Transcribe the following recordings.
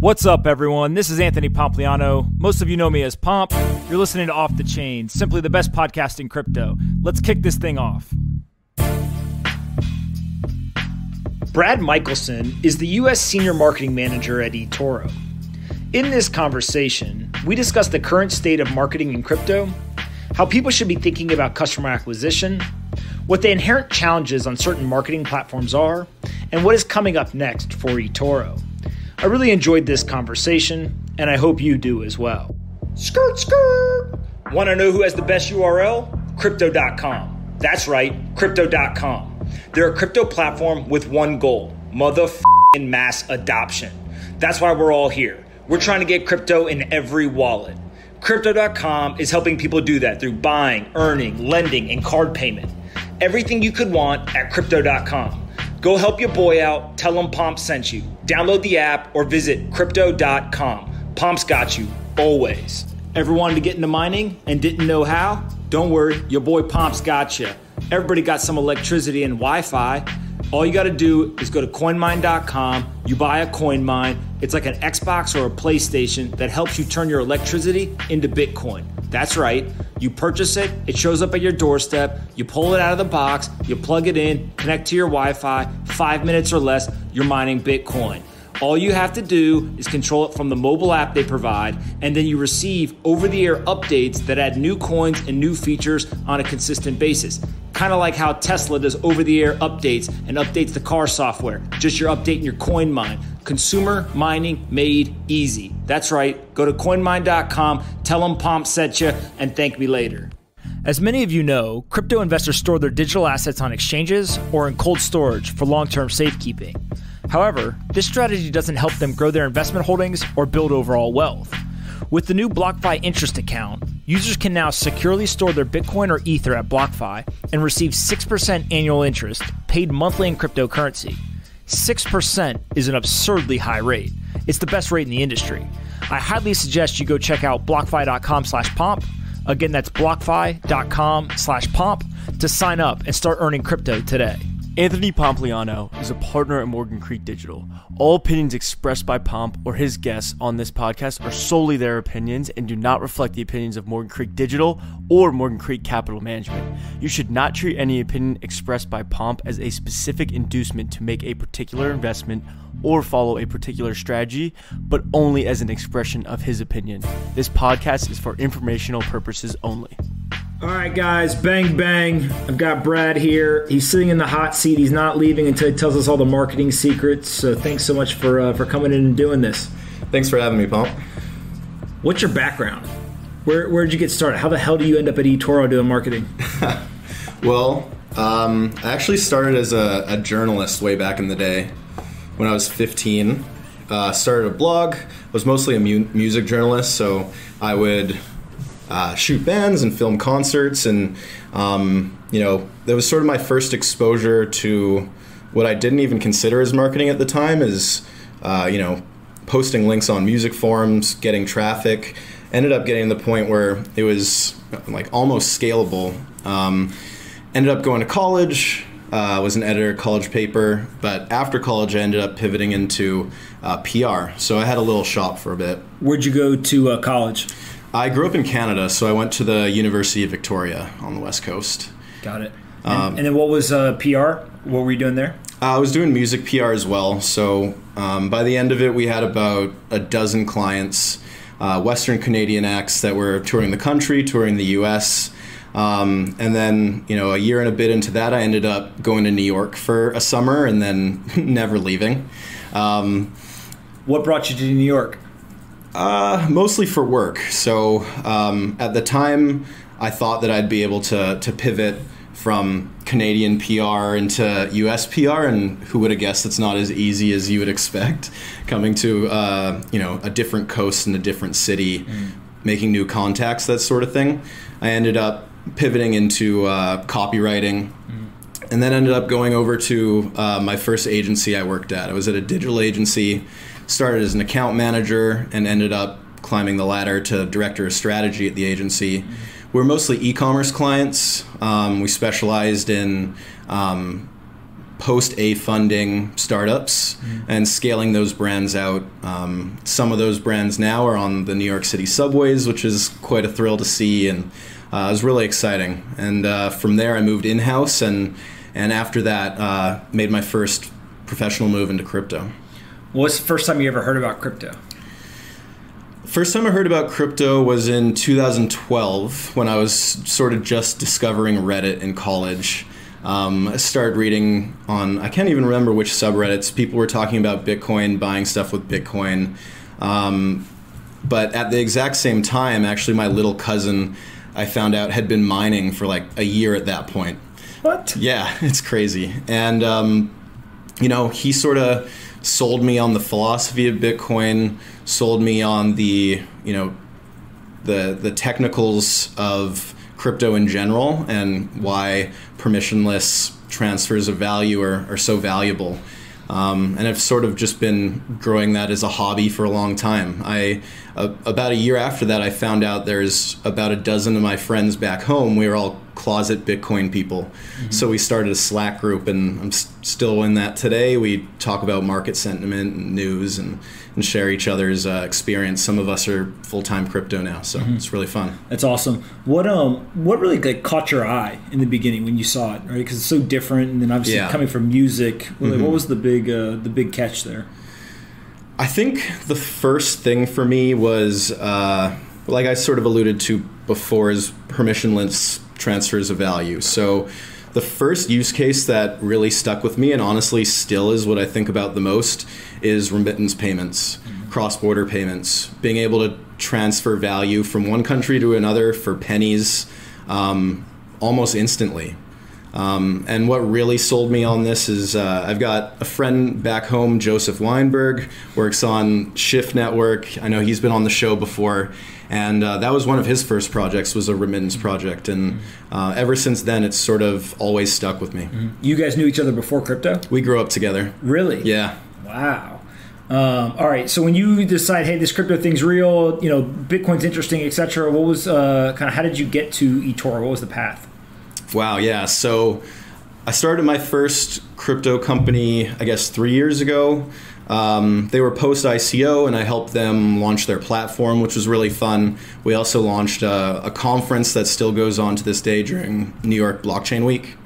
What's up, everyone? This is Anthony Pompliano. Most of you know me as Pomp. You're listening to Off the Chain, simply the best podcast in crypto. Let's kick this thing off. Brad Michelson is the U.S. Senior Marketing Manager at eToro. In this conversation, we discuss the current state of marketing in crypto, how people should be thinking about customer acquisition, what the inherent challenges on certain marketing platforms are, and what is coming up next for eToro. I really enjoyed this conversation, and I hope you do as well. Skirt, skirt! Want to know who has the best URL? Crypto.com. That's right, Crypto.com. They're a crypto platform with one goal, motherfucking mass adoption. That's why we're all here. We're trying to get crypto in every wallet. Crypto.com is helping people do that through buying, earning, lending, and card payment. Everything you could want at Crypto.com. Go help your boy out. Tell him Pomp sent you. Download the app or visit Crypto.com. Pomp's got you, always. Ever wanted to get into mining and didn't know how? Don't worry, your boy Pomp's got you. Everybody got some electricity and Wi-Fi. All you got to do is go to coinmine.com. You buy a coin mine. It's like an Xbox or a PlayStation that helps you turn your electricity into Bitcoin. That's right. You purchase it. It shows up at your doorstep. You pull it out of the box. You plug it in, connect to your Wi-Fi. 5 minutes or less, you're mining Bitcoin. All you have to do is control it from the mobile app they provide, and then you receive over-the-air updates that add new coins and new features on a consistent basis. Kind of like how Tesla does over-the-air updates and updates the car software. Just you're updating your coin mine. Consumer mining made easy. That's right. Go to coinmine.com, tell them Pomp sent you, and thank me later. As many of you know, crypto investors store their digital assets on exchanges or in cold storage for long-term safekeeping. However, this strategy doesn't help them grow their investment holdings or build overall wealth. With the new BlockFi interest account, users can now securely store their Bitcoin or Ether at BlockFi and receive 6% annual interest paid monthly in cryptocurrency. 6% is an absurdly high rate. It's the best rate in the industry. I highly suggest you go check out blockfi.com/pomp. Again, that's blockfi.com/pomp to sign up and start earning crypto today. Anthony Pompliano is a partner at Morgan Creek Digital. All opinions expressed by Pomp or his guests on this podcast are solely their opinions and do not reflect the opinions of Morgan Creek Digital or Morgan Creek Capital Management. You should not treat any opinion expressed by Pomp as a specific inducement to make a particular investment or follow a particular strategy, but only as an expression of his opinion. This podcast is for informational purposes only. All right, guys, bang, bang. I've got Brad here. He's sitting in the hot seat. He's not leaving until he tells us all the marketing secrets. So thanks so much for coming in and doing this. Thanks for having me, Pomp. What's your background? Where'd you get started? How the hell do you end up at eToro doing marketing? Well, I actually started as a journalist way back in the day when I was 15. Started a blog. Was mostly a music journalist, so I would shoot bands and film concerts, and that was sort of my first exposure to what I didn't even consider as marketing at the time, is posting links on music forums, getting traffic. Ended up getting to the point where it was like almost scalable. Ended up going to college, was an editor at college paper, but after college I ended up pivoting into PR. So I had a little shop for a bit. Where'd you go to college? I grew up in Canada, so I went to the University of Victoria on the West Coast. Got it. And then what was PR? What were you doing there? I was doing music PR as well. So by the end of it, we had about a dozen clients, Western Canadian acts that were touring the country, touring the U.S. And then, a year and a bit into that, I ended up going to New York for a summer and then never leaving. What brought you to New York? Mostly for work. So at the time, I thought that I'd be able to pivot from Canadian PR into US PR, and who would have guessed it's not as easy as you would expect, coming to a different coast and a different city, making new contacts, that sort of thing. I ended up pivoting into copywriting, and then ended up going over to my first agency I worked at. I was at a digital agency. Started as an account manager and ended up climbing the ladder to director of strategy at the agency. We're mostly e-commerce clients. We specialized in post-A funding startups and scaling those brands out. Some of those brands now are on the New York City subways, which is quite a thrill to see, and it was really exciting. And from there, I moved in-house, and after that, made my first professional move into crypto. What's the first time you ever heard about crypto? First time I heard about crypto was in 2012 when I was sort of just discovering Reddit in college. I started reading on, I can't even remember which subreddits, people were talking about Bitcoin, buying stuff with Bitcoin. But at the exact same time, actually my little cousin, I found out, had been mining for like a year at that point. What? Yeah, it's crazy. And, he sort of sold me on the philosophy of Bitcoin, sold me on the technicals of crypto in general and why permissionless transfers of value are so valuable. And I've sort of just been growing that as a hobby for a long time. About a year after that, I found out there's about a dozen of my friends back home. We were all closet Bitcoin people. So we started a Slack group, and I'm still in that today. We talk about market sentiment and news and share each other's experience. Some of us are full-time crypto now, so it's really fun. That's awesome. What really caught your eye in the beginning when you saw it, right? Because it's so different, and then obviously coming from music, really, what was the big catch there? I think the first thing for me was, like I sort of alluded to before, is permissionless transfers of value. So the first use case that really stuck with me, and honestly still is what I think about the most, is remittance payments, cross-border payments, being able to transfer value from one country to another for pennies almost instantly. And what really sold me on this is I've got a friend back home, Joseph Weinberg, works on Shift Network. I know he's been on the show before. And that was one of his first projects, was a remittance project. And ever since then, it's sort of always stuck with me. You guys knew each other before crypto? We grew up together. Really? Yeah. Wow. All right. So when you decide, hey, this crypto thing's real, Bitcoin's interesting, et cetera, what was how did you get to eToro? What was the path? Wow. Yeah. So I started my first crypto company, I guess, 3 years ago. They were post-ICO, and I helped them launch their platform, which was really fun. We also launched a conference that still goes on to this day during New York Blockchain Week.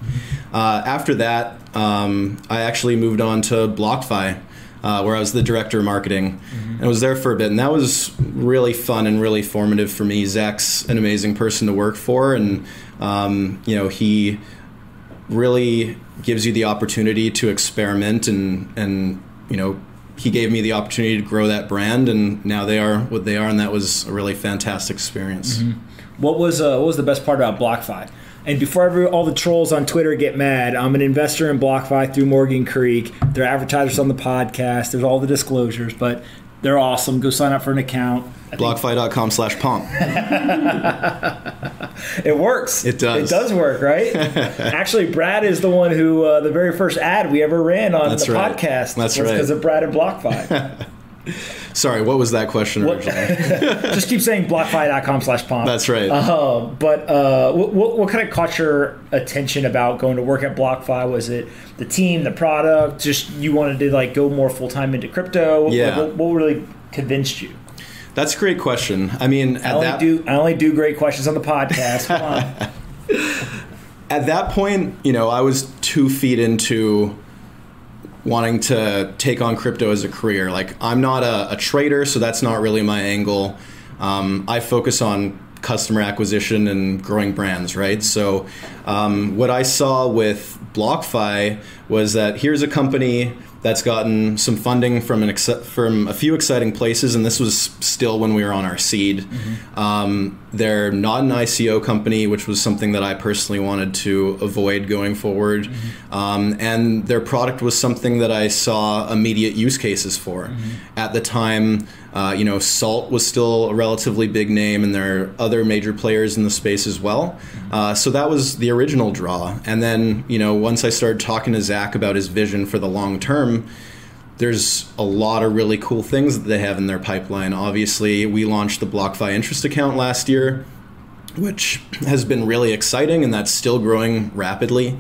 After that, I actually moved on to BlockFi, where I was the director of marketing. And I was there for a bit, and that was really fun and really formative for me. Zach's an amazing person to work for, and he really gives you the opportunity to experiment, and he gave me the opportunity to grow that brand, and now they are what they are, and that was a really fantastic experience. What was the best part about BlockFi? And before all the trolls on Twitter get mad, I'm an investor in BlockFi through Morgan Creek. They're advertisers on the podcast. There's all the disclosures, but they're awesome. Go sign up for an account. BlockFi.com/pomp. It works. It does. It does work, right? Actually, Brad is the one who, the very first ad we ever ran on podcast was because of Brad and BlockFi. Sorry, what was that question originally? Just keep saying BlockFi.com/pomp. That's right. But what kind of caught your attention about going to work at BlockFi? Was it the team, the product, just you wanted to go more full-time into crypto? Yeah. What really convinced you? That's a great question. I mean, I only do great questions on the podcast. Come on. At that point, I was 2 feet into wanting to take on crypto as a career. I'm not a trader, so that's not really my angle. I focus on customer acquisition and growing brands, right? So what I saw with BlockFi was that here's a company that's gotten some funding from a few exciting places, and this was still when we were on our seed. They're not an ICO company, which was something that I personally wanted to avoid going forward. And their product was something that I saw immediate use cases for. At the time, Salt was still a relatively big name, and there are other major players in the space as well. So that was the original draw. And then, once I started talking to Zach about his vision for the long term, there's a lot of really cool things that they have in their pipeline. Obviously, we launched the BlockFi interest account last year, which has been really exciting, and that's still growing rapidly.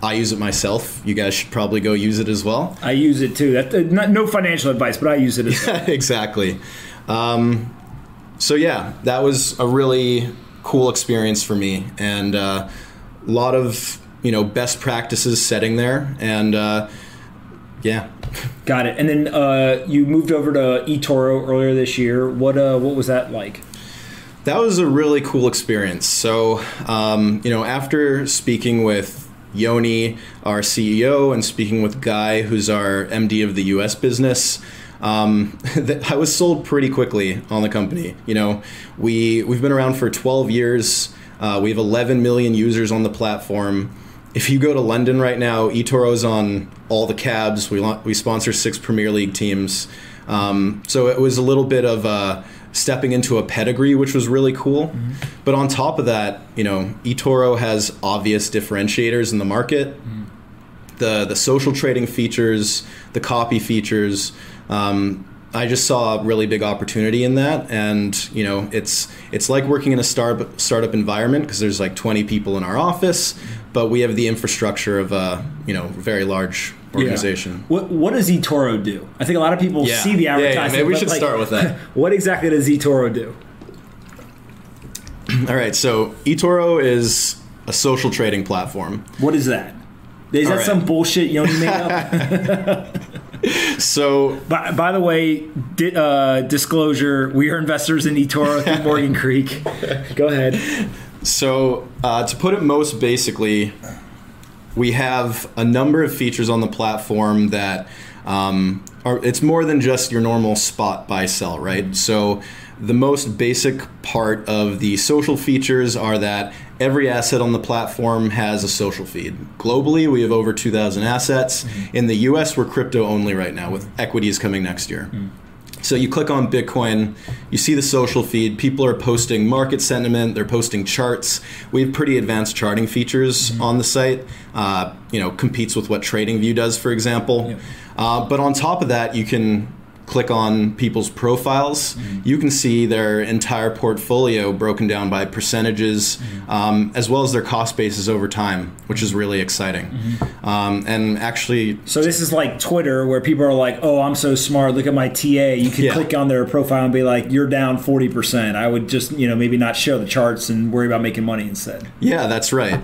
I use it myself. You guys should probably go use it as well. I use it too. No financial advice, but I use it as well. Exactly. So yeah, that was a really cool experience for me, and a lot of best practices setting there, and yeah. Got it. And then you moved over to eToro earlier this year. What was that like? That was a really cool experience. So after speaking with Yoni, our CEO, and speaking with Guy, who's our MD of the US business, I was sold pretty quickly on the company. We've been around for 12 years. We have 11 million users on the platform. If you go to London right now, eToro's on all the cabs. We sponsor 6 Premier League teams. So it was a little bit of stepping into a pedigree, which was really cool. Mm-hmm. But on top of that, eToro has obvious differentiators in the market. Mm-hmm. The social trading features, the copy features. I just saw a really big opportunity in that, and it's like working in a startup environment, because there's like 20 people in our office, but we have the infrastructure of a very large organization. Yeah. What does eToro do? I think a lot of people see the advertising. Maybe we should start with that. What exactly does eToro do? All right, so eToro is a social trading platform. What is that? Is that some bullshit Yoni made up? So, by the way, disclosure: we are investors in eToro through Morgan Creek. Go ahead. So, to put it most basically, we have a number of features on the platform that it's more than just your normal spot buy sell, right? So, the most basic part of the social features are that every asset on the platform has a social feed. Globally, we have over 2,000 assets. Mm-hmm. In the US, we're crypto only right now, with equities coming next year. Mm-hmm. So you click on Bitcoin, you see the social feed. People are posting market sentiment, they're posting charts. We have pretty advanced charting features on the site. Competes with what TradingView does, for example. Yep. But on top of that, you can click on people's profiles. Mm-hmm. You can see their entire portfolio broken down by percentages, as well as their cost bases over time, which is really exciting. Mm-hmm. And actually, so this is like Twitter, where people are like, "Oh, I'm so smart. Look at my TA." You can click on their profile and be like, "You're down 40%." I would just, maybe not show the charts and worry about making money instead. Yeah, that's right.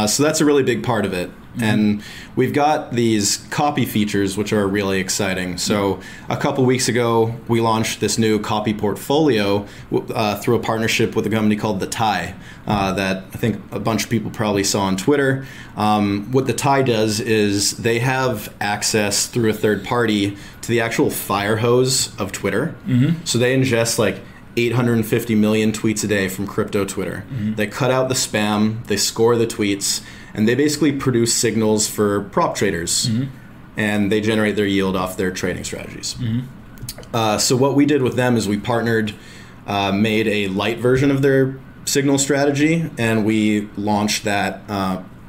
So that's a really big part of it. Mm-hmm. And we've got these copy features, which are really exciting. So a couple weeks ago, we launched this new copy portfolio through a partnership with a company called The Tie that I think a bunch of people probably saw on Twitter. What The Tie does is they have access through a third party to the actual fire hose of Twitter. Mm-hmm. So they ingest like 850 million tweets a day from crypto Twitter. Mm-hmm. They cut out the spam, they score the tweets, and they basically produce signals for prop traders. Mm-hmm. And they generate their yield off their trading strategies. Mm-hmm. So what we did with them is we partnered, made a light version of their signal strategy, and we launched that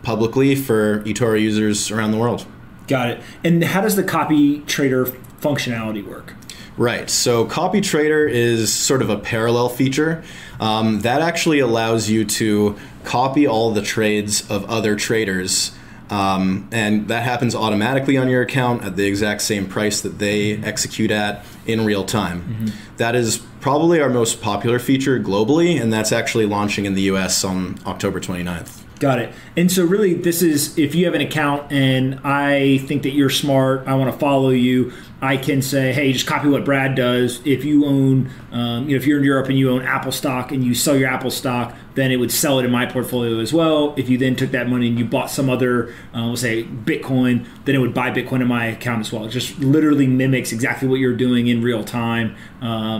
publicly for eToro users around the world. Got it. And how does the copy trader functionality work? Right. So Copy Trader is sort of a parallel feature that actually allows you to copy all the trades of other traders, and that happens automatically on your account at the exact same price that they execute at in real time. Mm-hmm. That is probably our most popular feature globally, and that's actually launching in the US on October 29th. Got it. And so really, this is, if you have an account and I think that you're smart, I want to follow you, I can say, hey, just copy what Brad does. If you own, if you're in Europe and you own Apple stock and you sell your Apple stock, then it would sell it in my portfolio as well. If you then took that money and you bought some other, we'll say Bitcoin, then it would buy Bitcoin in my account as well. It just literally mimics exactly what you're doing in real time.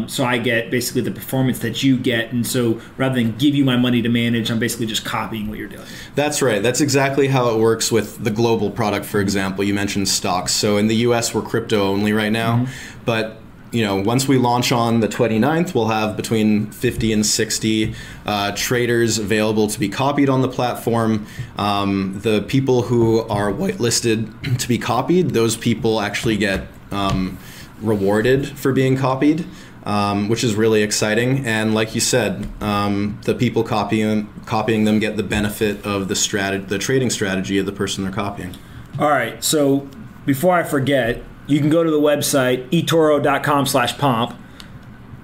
So I get basically the performance that you get. And so rather than give you my money to manage, I'm basically just copying what you're doing. That's right. That's exactly how it works with the global product, for example. You mentioned stocks. So in the US, we're crypto only right now. Mm-hmm. But once we launch on the 29th, we'll have between 50 and 60 traders available to be copied on the platform. The people who are whitelisted to be copied, those people actually get rewarded for being copied, which is really exciting. And like you said, the people copying them get the benefit of the trading strategy of the person they're copying. All right, so before I forget, you can go to the website etoro.com/pomp,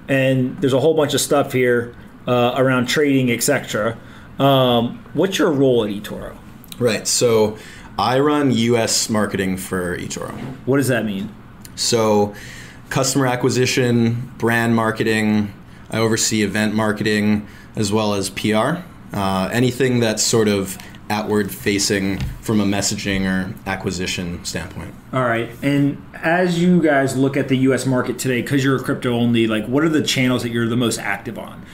and there's a whole bunch of stuff here around trading, etc. What's your role at eToro? Right, so I run US marketing for eToro. What does that mean? So customer acquisition, brand marketing, I oversee event marketing as well as PR. Anything that's sort of outward facing from a messaging or acquisition standpoint. All right. And as you guys look at the US market today, because you're crypto only, like what are the channels that you're the most active on?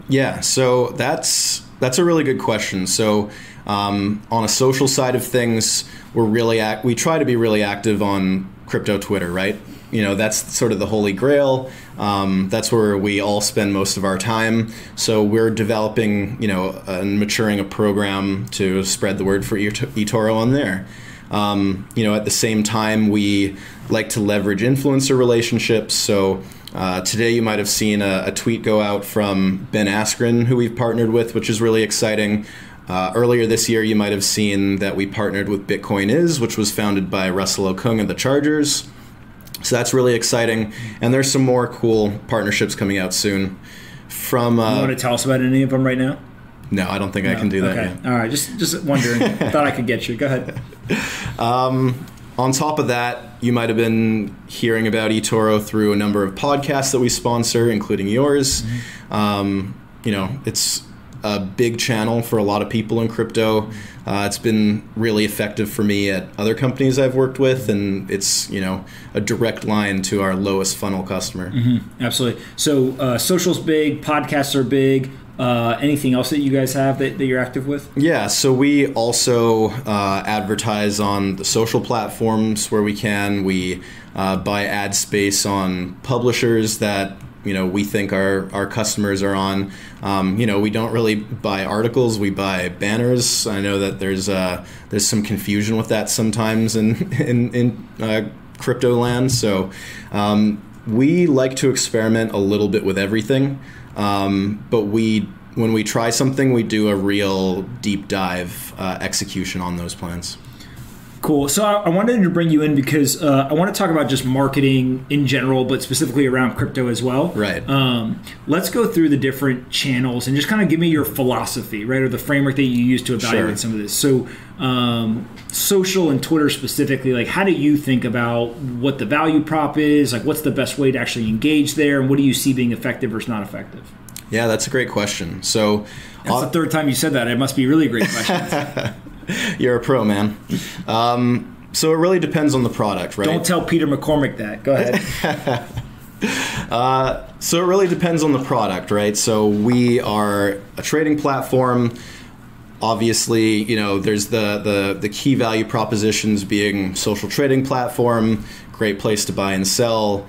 Yeah, so that's a really good question. So on a social side of things, we try to be really active on crypto Twitter, right? You know, that's sort of the holy grail. That's where we all spend most of our time. So we're developing, and maturing a program to spread the word for eToro on there. At the same time, we like to leverage influencer relationships. So today you might have seen a tweet go out from Ben Askren, who we've partnered with, which is really exciting. Earlier this year, you might have seen that we partnered with Bitcoin Is, which was founded by Russell Okung of the Chargers. So that's really exciting. And there's some more cool partnerships coming out soon. You want to tell us about any of them right now? No, I don't think I can do that yet. All right, just wondering. Thought I could get you. Go ahead. On top of that, you might have been hearing about eToro through a number of podcasts that we sponsor, including yours. Mm-hmm. It's a big channel for a lot of people in crypto. It's been really effective for me at other companies I've worked with, and it's a direct line to our lowest funnel customer. Mm-hmm. Absolutely. So social's big, podcasts are big. Anything else that you guys have that you're active with? Yeah, so we also advertise on the social platforms where we can. We buy ad space on publishers that we think our customers are on. We don't really buy articles; we buy banners. I know that there's some confusion with that sometimes in crypto land. So we like to experiment a little bit with everything. But when we try something, we do a real deep dive execution on those plans. Cool. So I wanted to bring you in because I want to talk about just marketing in general, but specifically around crypto as well. Right. Let's go through the different channels and just kind of give me your philosophy, right, or the framework that you use to evaluate some of this. So social and Twitter specifically, like how do you think about what the value prop is? Like what's the best way to actually engage there? And what do you see being effective versus not effective? Yeah, that's a great question. So that's the third time you said that. It must be really a great question. You're a pro, man. So it really depends on the product, right? Don't tell Peter McCormick that. Go ahead. So it really depends on the product, right? So we are a trading platform. Obviously, there's the key value propositions being social trading platform, great place to buy and sell,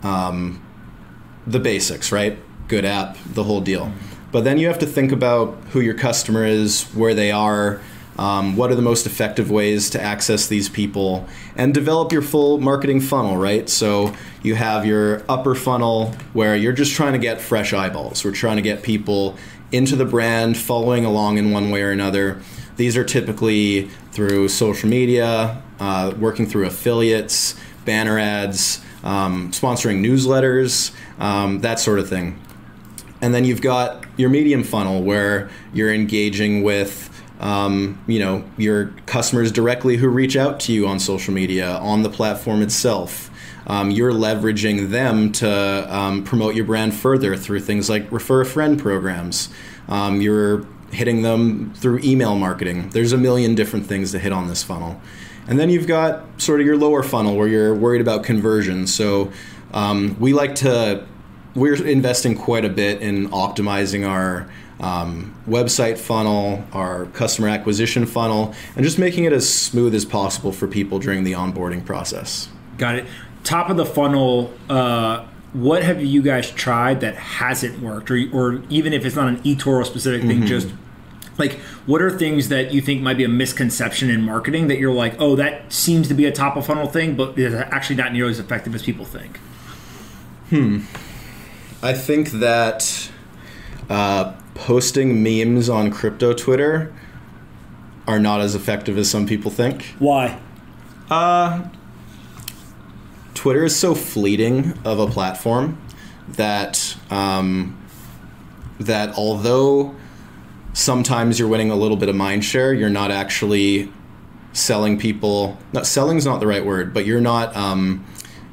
the basics, right? Good app, the whole deal. But then you have to think about who your customer is, where they are, what are the most effective ways to access these people, and develop your full marketing funnel, right? So you have your upper funnel where you're just trying to get fresh eyeballs. We're trying to get people into the brand, following along in one way or another. These are typically through social media, working through affiliates, banner ads, sponsoring newsletters, that sort of thing. And then you've got your medium funnel where you're engaging with your customers directly who reach out to you on social media, on the platform itself. You're leveraging them to promote your brand further through things like refer a friend programs. You're hitting them through email marketing. There's a million different things to hit on this funnel. And then you've got sort of your lower funnel where you're worried about conversion. So we're investing quite a bit in optimizing our website funnel, our customer acquisition funnel, and just making it as smooth as possible for people during the onboarding process. Got it. Top of the funnel, what have you guys tried that hasn't worked? Or even if it's not an eToro specific thing, just Like, what are things that you think might be a misconception in marketing that you're like, oh, that seems to be a top of funnel thing, but is actually not nearly as effective as people think? I think that posting memes on crypto Twitter are not as effective as some people think. Why? Twitter is so fleeting of a platform that that although sometimes you're winning a little bit of mind share, you're not actually selling people. Not selling's not the right word, but you're not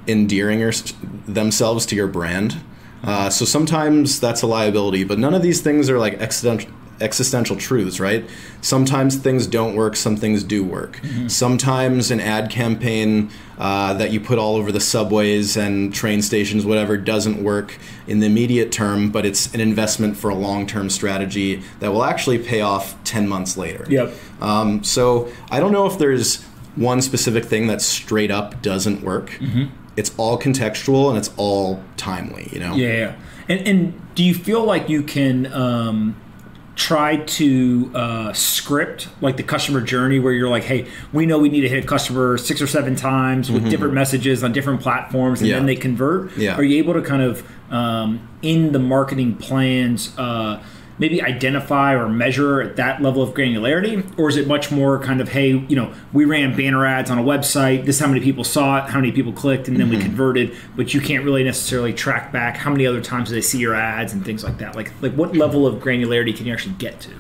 endearing themselves to your brand. So sometimes that's a liability, but none of these things are like existential truths, right? Sometimes things don't work, some things do work. Sometimes an ad campaign that you put all over the subways and train stations, whatever, doesn't work in the immediate term, but it's an investment for a long-term strategy that will actually pay off 10 months later. Yep. So I don't know if there's one specific thing that straight up doesn't work. It's all contextual and it's all timely, you know? Yeah. And do you feel like you can try to script like the customer journey where you're like, hey, we know we need to hit a customer 6 or 7 times with different messages on different platforms and then they convert? Are you able to kind of in the marketing plans maybe identify or measure at that level of granularity? Or is it much more kind of, hey, you know, we ran banner ads on a website, this is how many people saw it, how many people clicked, and then we converted, but you can't really necessarily track back how many other times do they see your ads and things like that? Like what level of granularity can you actually get to?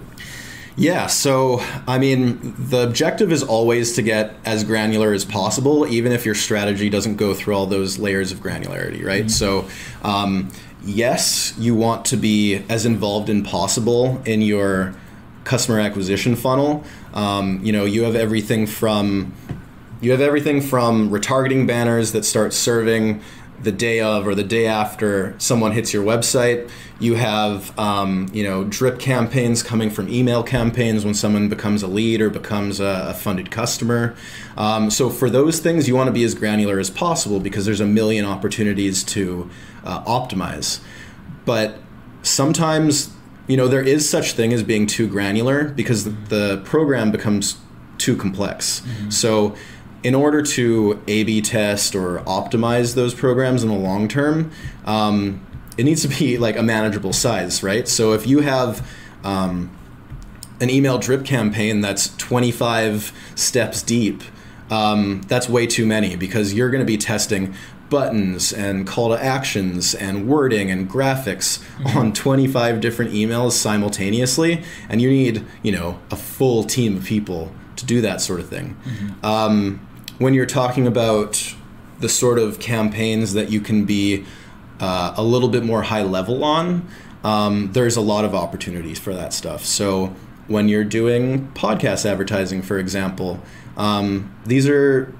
Yeah, so I mean, the objective is always to get as granular as possible, even if your strategy doesn't go through all those layers of granularity, right? So yes, you want to be as involved as possible in your customer acquisition funnel. You know, you have everything from retargeting banners that start serving the day of or the day after someone hits your website. You have you know, drip campaigns coming from email campaigns when someone becomes a lead or becomes a funded customer. So for those things, you want to be as granular as possible because there's a million opportunities to optimize. But sometimes, you know, there is such thing as being too granular because the program becomes too complex. So in order to A/B test or optimize those programs in the long term, it needs to be like a manageable size, right? So if you have an email drip campaign that's 25 steps deep, that's way too many because you're going to be testing buttons and call to actions and wording and graphics on 25 different emails simultaneously, and you need, you know, a full team of people to do that sort of thing. When you're talking about the sort of campaigns that you can be a little bit more high level on, there's a lot of opportunities for that stuff. So when you're doing podcast advertising, for example, these are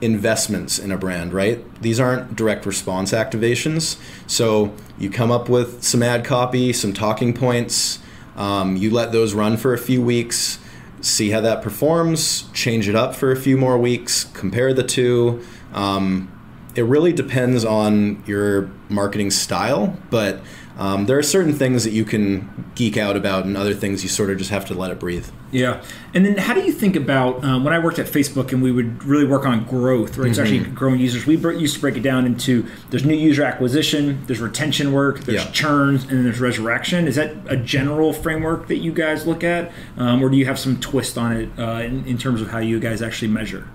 investments in a brand, right? These aren't direct response activations. So you come up with some ad copy, some talking points, you let those run for a few weeks, see how that performs, change it up for a few more weeks, compare the two. It really depends on your marketing style, but there are certain things that you can geek out about and other things you sort of just have to let it breathe. Yeah. And then how do you think about, when I worked at Facebook and we would really work on growth, right? It's actually growing users. We used to break it down into there's new user acquisition, there's retention work, there's churns, and then there's resurrection. Is that a general framework that you guys look at? Or do you have some twist on it in terms of how you guys actually measure?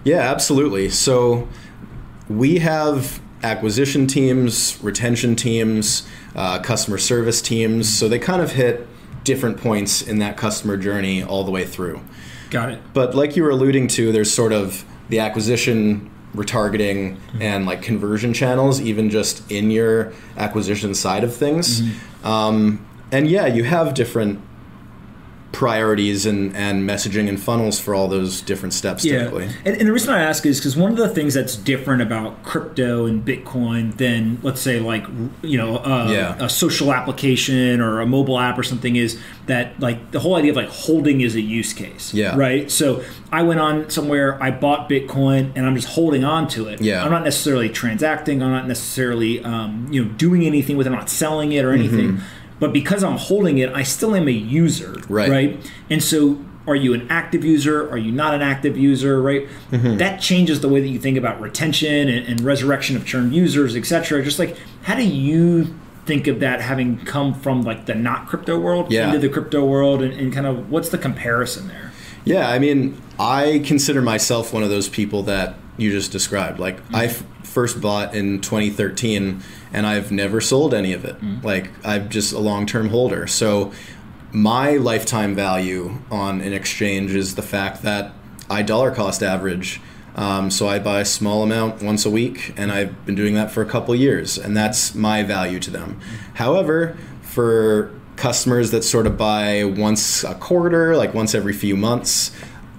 Yeah, absolutely. So we have acquisition teams, retention teams, customer service teams. So they kind of hit different points in that customer journey all the way through. Got it. But like you were alluding to, there's sort of the acquisition, retargeting, and like conversion channels, even just in your acquisition side of things. And yeah, you have different priorities and messaging and funnels for all those different steps typically. And the reason I ask is because one of the things that's different about crypto and Bitcoin than, let's say, like, you know, a social application or a mobile app or something is that, like, the whole idea of like holding is a use case. Right? So I went on somewhere, I bought Bitcoin, and I'm just holding on to it. I'm not necessarily transacting. I'm not necessarily, you know, doing anything with it. I'm not selling it or anything. but because I'm holding it, I still am a user, right? And so are you an active user? Are you not an active user, right? That changes the way that you think about retention and resurrection of churned users, et cetera. Just like, how do you think of that having come from like the not crypto world into the crypto world, and kind of what's the comparison there? Yeah, I mean, I consider myself one of those people that you just described. Like, I first bought in 2013, and I've never sold any of it. Like, I'm just a long-term holder. So my lifetime value on an exchange is the fact that I dollar cost average. So I buy a small amount once a week, and I've been doing that for a couple years, and that's my value to them. However, for customers that sort of buy once a quarter, like once every few months,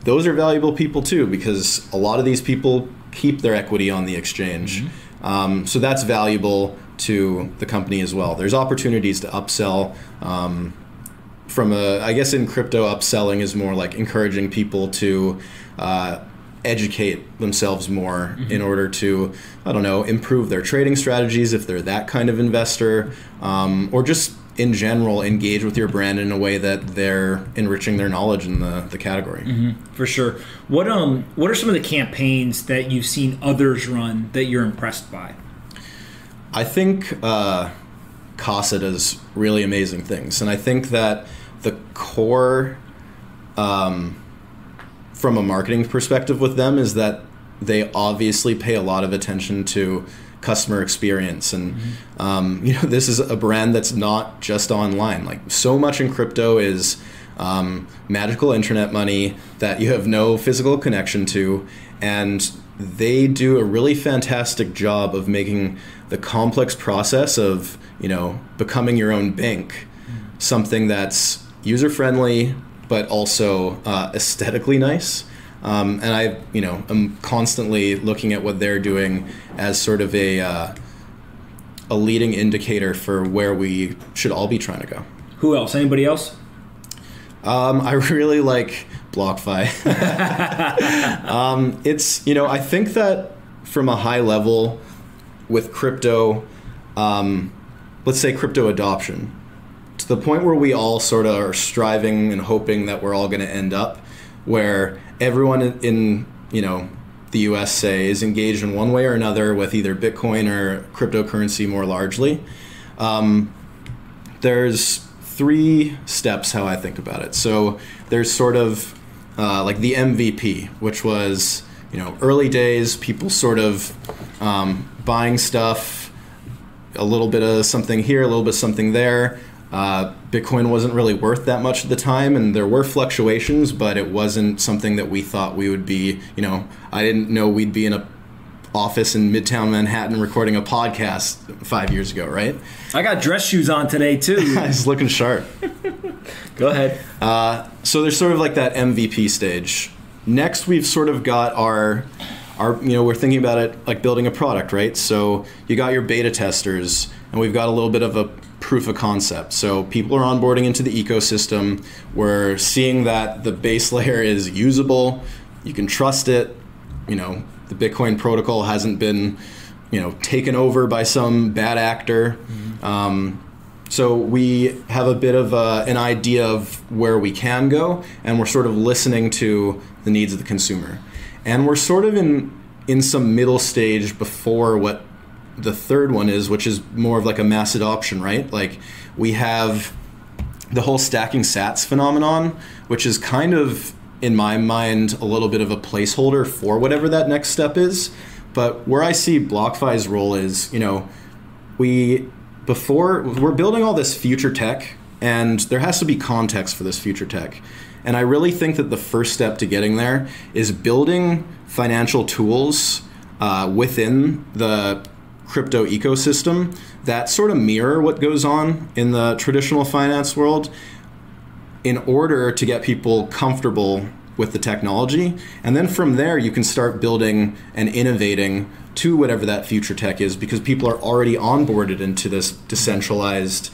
those are valuable people too, because a lot of these people keep their equity on the exchange. So that's valuable to the company as well. There's opportunities to upsell. I guess in crypto, upselling is more like encouraging people to educate themselves more in order to, I don't know, improve their trading strategies if they're that kind of investor, or just in general engage with your brand in a way that they're enriching their knowledge in the category. For sure. What are some of the campaigns that you've seen others run that you're impressed by? I think Casa does really amazing things, and I think that the core from a marketing perspective with them is that they obviously pay a lot of attention to customer experience, and this is a brand that's not just online. Like, so much in crypto is magical internet money that you have no physical connection to, and they do a really fantastic job of making the complex process of becoming your own bank something that's user friendly but also aesthetically nice. And I'm constantly looking at what they're doing as sort of a leading indicator for where we should all be trying to go. Who else? Anybody else? I really like BlockFi. I think that from a high level with crypto, let's say crypto adoption, to the point where we all sort of are striving and hoping that we're all going to end up where everyone in the US, say, is engaged in one way or another with either Bitcoin or cryptocurrency more largely. There's 3 steps how I think about it. So there's sort of like the MVP, which was early days, people sort of buying stuff, a little bit of something here, a little bit of something there. Bitcoin wasn't really worth that much at the time, and there were fluctuations, but it wasn't something that we thought we would be. I didn't know we'd be in a office in Midtown Manhattan recording a podcast 5 years ago, right? I got dress shoes on today too. He's looking sharp. Go ahead. So there's sort of like that MVP stage. Next, we've sort of got our we're thinking about it like building a product, right? So you got your beta testers, and we've got a little bit of a proof of concept. So people are onboarding into the ecosystem. We're seeing that the base layer is usable. You can trust it. The Bitcoin protocol hasn't been, taken over by some bad actor. So we have a bit of an idea of where we can go, and we're sort of listening to the needs of the consumer. And we're sort of in some middle stage before what the third one is, which is more of like a mass adoption, right? Like, we have the whole stacking sats phenomenon, which is kind of, in my mind, a little bit of a placeholder for whatever that next step is. But where I see BlockFi's role is, we're building all this future tech, and there has to be context for this future tech. And I really think that the first step to getting there is building financial tools within the crypto ecosystem that sort of mirror what goes on in the traditional finance world in order to get people comfortable with the technology. And then from there, you can start building and innovating to whatever that future tech is, because people are already onboarded into this decentralized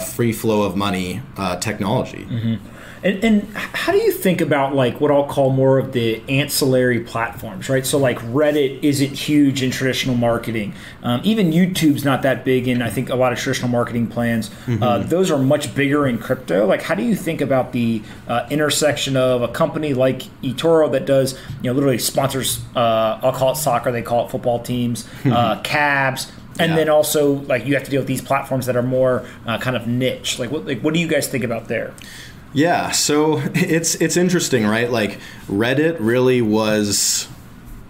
free flow of money technology. Mm-hmm. And how do you think about like what I'll call more of the ancillary platforms, right? So like Reddit isn't huge in traditional marketing. Even YouTube's not that big in, I think, a lot of traditional marketing plans. Mm-hmm. Those are much bigger in crypto. Like, how do you think about the intersection of a company like eToro that does, literally sponsors, I'll call it soccer, they call it football teams, cabs, and then also like you have to deal with these platforms that are more kind of niche. Like what do you guys think about there? Yeah, so it's interesting, right? Like Reddit really was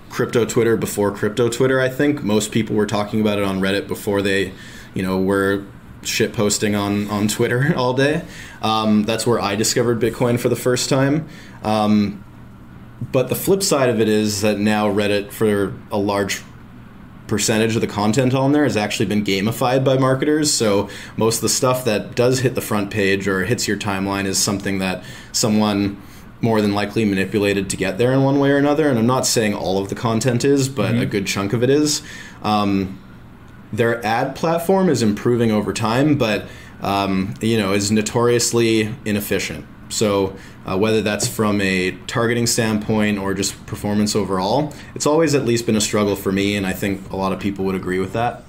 crypto Twitter before crypto Twitter, I think. Most people were talking about it on Reddit before they, were shit posting on Twitter all day. That's where I discovered Bitcoin for the first time. But the flip side of it is that now Reddit, for a large percentage of the content on there, has actually been gamified by marketers. So most of the stuff that does hit the front page or hits your timeline is something that someone more than likely manipulated to get there in one way or another. And I'm not saying all of the content is, but a good chunk of it is. Their ad platform is improving over time, but is notoriously inefficient. So whether that's from a targeting standpoint or just performance overall, it's always at least been a struggle for me, and I think a lot of people would agree with that.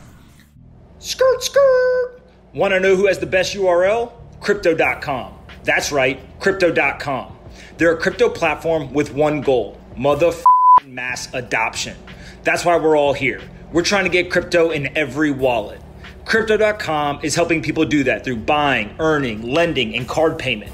Skirt, skirt. Want to know who has the best URL? Crypto.com. That's right, Crypto.com. They're a crypto platform with one goal: motherfucking mass adoption. That's why we're all here. We're trying to get crypto in every wallet. Crypto.com is helping people do that through buying, earning, lending, and card payment.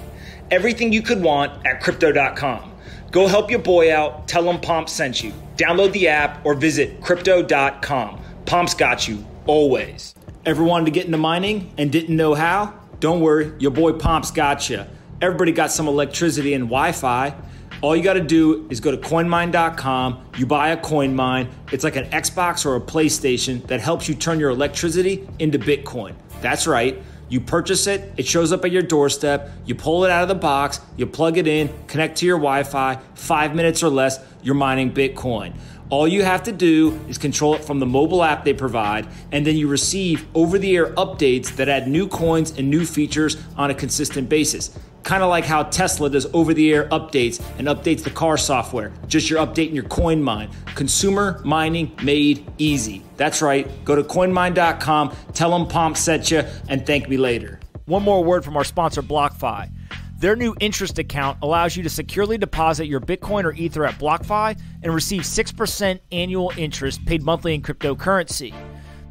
Everything you could want at Crypto.com. Go help your boy out. Tell him Pomp sent you. Download the app or visit Crypto.com. Pomp's got you, always. Ever wanted to get into mining and didn't know how? Don't worry, your boy Pomp's got you. Everybody got some electricity and Wi-Fi. All you got to do is go to coinmine.com. You buy a coin mine. It's like an Xbox or a PlayStation that helps you turn your electricity into Bitcoin. That's right. You purchase it, it shows up at your doorstep, you pull it out of the box, you plug it in, connect to your Wi-Fi, 5 minutes or less, you're mining Bitcoin. All you have to do is control it from the mobile app they provide, and then you receive over-the-air updates that add new coins and new features on a consistent basis. Kind of like how Tesla does over-the-air updates and updates the car software. Just you're updating your coin mine. Consumer mining made easy. That's right. Go to coinmine.com, tell them Pomp sent you, and thank me later. One more word from our sponsor, BlockFi. Their new interest account allows you to securely deposit your Bitcoin or Ether at BlockFi and receive 6% annual interest paid monthly in cryptocurrency.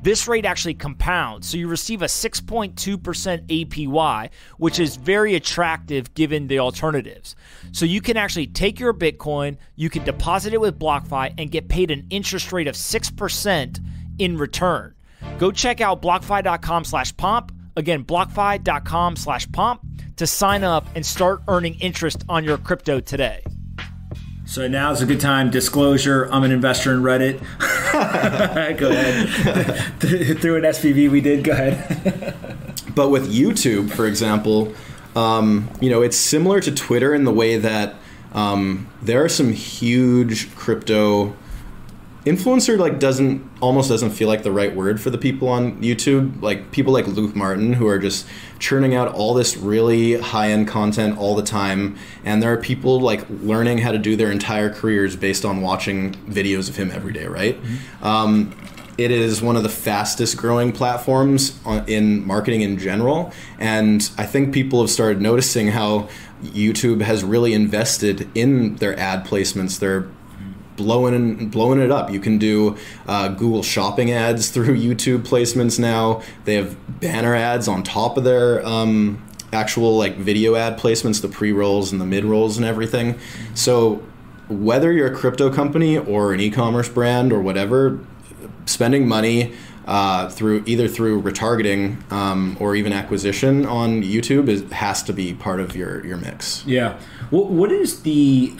This rate actually compounds, so you receive a 6.2% APY, which is very attractive given the alternatives. So you can actually take your Bitcoin, you can deposit it with BlockFi, and get paid an interest rate of 6% in return. Go check out blockfi.com/pomp. Again, blockfi.com/pomp to sign up and start earning interest on your crypto today. So now's a good time. Disclosure, I'm an investor in Reddit. Go ahead. Through an SPV we did. Go ahead. But with YouTube, for example, it's similar to Twitter in the way that there are some huge crypto influencer almost doesn't feel like the right word for the people on YouTube. Like people like Luke Martin, who are just churning out all this really high-end content all the time, and there are people like learning how to do their entire careers based on watching videos of him every day, right? Mm-hmm. It is one of the fastest growing platforms in marketing in general, and I think people have started noticing how YouTube has really invested in their ad placements. They're blowing it up. You can do Google Shopping ads through YouTube placements now. They have banner ads on top of their actual like video ad placements, the pre-rolls and the mid-rolls and everything. So whether you're a crypto company or an e-commerce brand or whatever, spending money through retargeting or even acquisition on YouTube has to be part of your mix. Yeah. What is the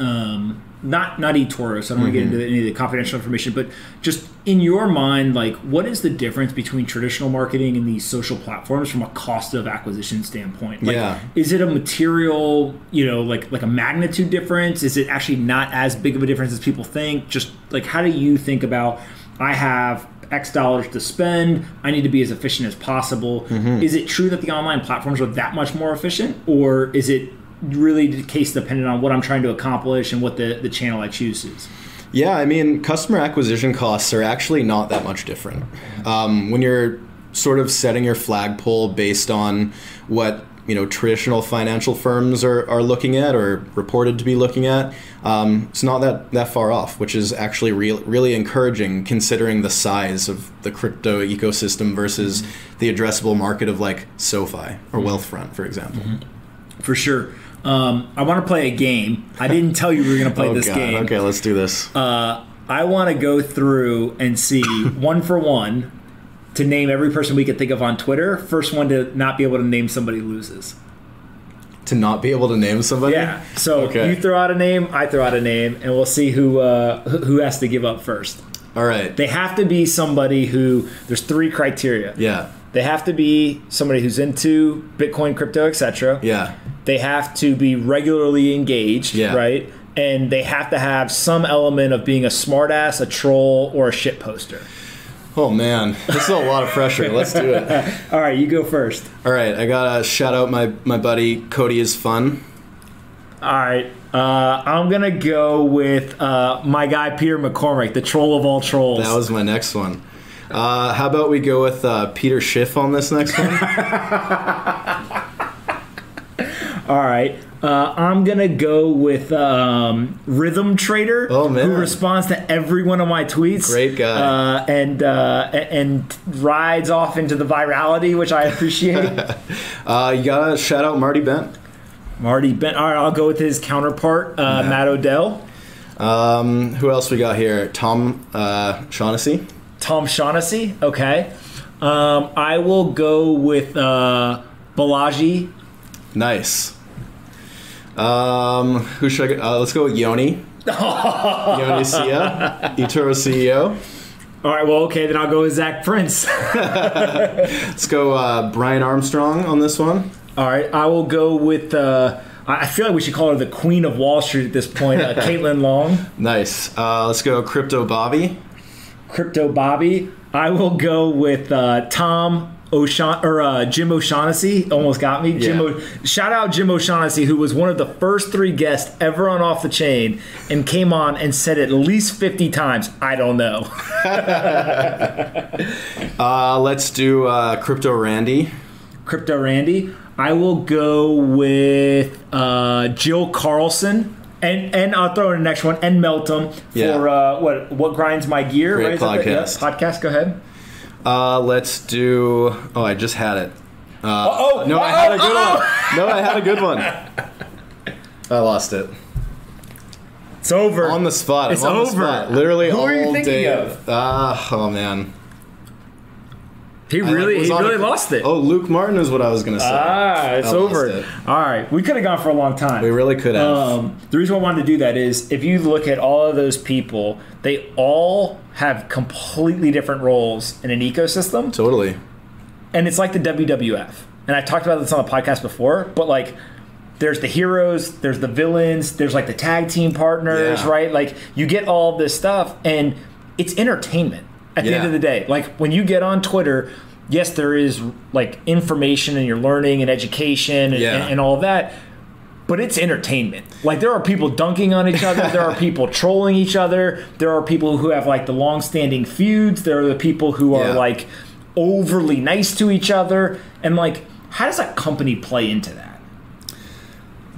not eToro, so I don't want to get into any of the confidential information, but just in your mind, like, what is the difference between traditional marketing and these social platforms from a cost of acquisition standpoint? Like, is it a material, like a magnitude difference? Is it actually not as big of a difference as people think? Just like, how do you think about I have X dollars to spend. I need to be as efficient as possible. Is it true that the online platforms are that much more efficient, or is it really case dependent on what I'm trying to accomplish and what the channel I choose is? Yeah, I mean, customer acquisition costs are actually not that much different. When you're sort of setting your flagpole based on what traditional financial firms are looking at or reported to be looking at, it's not that far off, which is actually really encouraging considering the size of the crypto ecosystem versus the addressable market of like SoFi or Wealthfront, for example. For sure. I want to play a game. I didn't tell you we were going to play this game. Okay, let's do this. I want to go through and see one for one to name every person we could think of on Twitter. First one to not be able to name somebody loses. To not be able to name somebody? Yeah. So you throw out a name, I throw out a name, and we'll see who has to give up first. All right. They have to be somebody who, there's 3 criteria. Yeah. They have to be somebody who's into Bitcoin, crypto, etc. Yeah. They have to be regularly engaged, right? And they have to have some element of being a smartass, a troll, or a shit poster. Oh, man. This is a lot of pressure. Let's do it. All right, you go first. All right, I got to shout out my buddy Cody is Fun. All right. I'm going to go with my guy Peter McCormick, the troll of all trolls. That was my next one. How about we go with Peter Schiff on this next one? All right. I'm going to go with Rhythm Trader, who responds to every one of my tweets. Great guy. And rides off into the virality, which I appreciate. You got to shout out Marty Bent. Marty Bent. All right, I'll go with his counterpart, Matt Odell. Who else we got here? Tom Shaughnessy. Tom Shaughnessy, okay. I will go with Balaji. Nice. Who should I go? Let's go with Yoni. Yoni Sia, eToro CEO. All right, well, okay, then I'll go with Zach Prince. Let's go Brian Armstrong on this one. All right, I will go with, I feel like we should call her the Queen of Wall Street at this point, Caitlin Long. Nice. Let's go Crypto Bobby. Crypto Bobby. I will go with Jim O'Shaughnessy. Almost got me. Shout out Jim O'Shaughnessy, who was one of the first 3 guests ever on Off the Chain and came on and said at least 50 times, I don't know. Let's do Crypto Randy. Crypto Randy. I will go with Jill Carlson. And I'll throw in the next one, and Meltem for what grinds my gear. Great podcast. Podcast, go ahead. Let's do... Oh, I just had it. I had a good one. No, I had a good one. I lost it. It's over. On the spot. It's over. Literally Who all are you thinking day. of? Oh, man. He really lost it. Oh, Luke Martin is what I was going to say. It's over. All right. We could have gone for a long time. We really could have. The reason why I wanted to do that is if you look at all of those people, they all have completely different roles in an ecosystem. Totally. And it's like the WWF. And I talked about this on the podcast before, but like there's the heroes, there's the villains, there's like the tag team partners, right? Like you get all this stuff and it's entertainment. At the end of the day, like when you get on Twitter, yes, there is like information and you're learning and education and all of that, but it's entertainment. Like there are people dunking on each other, there are people trolling each other, there are people who have like the long-standing feuds, there are the people who are like overly nice to each other, and like how does a company play into that?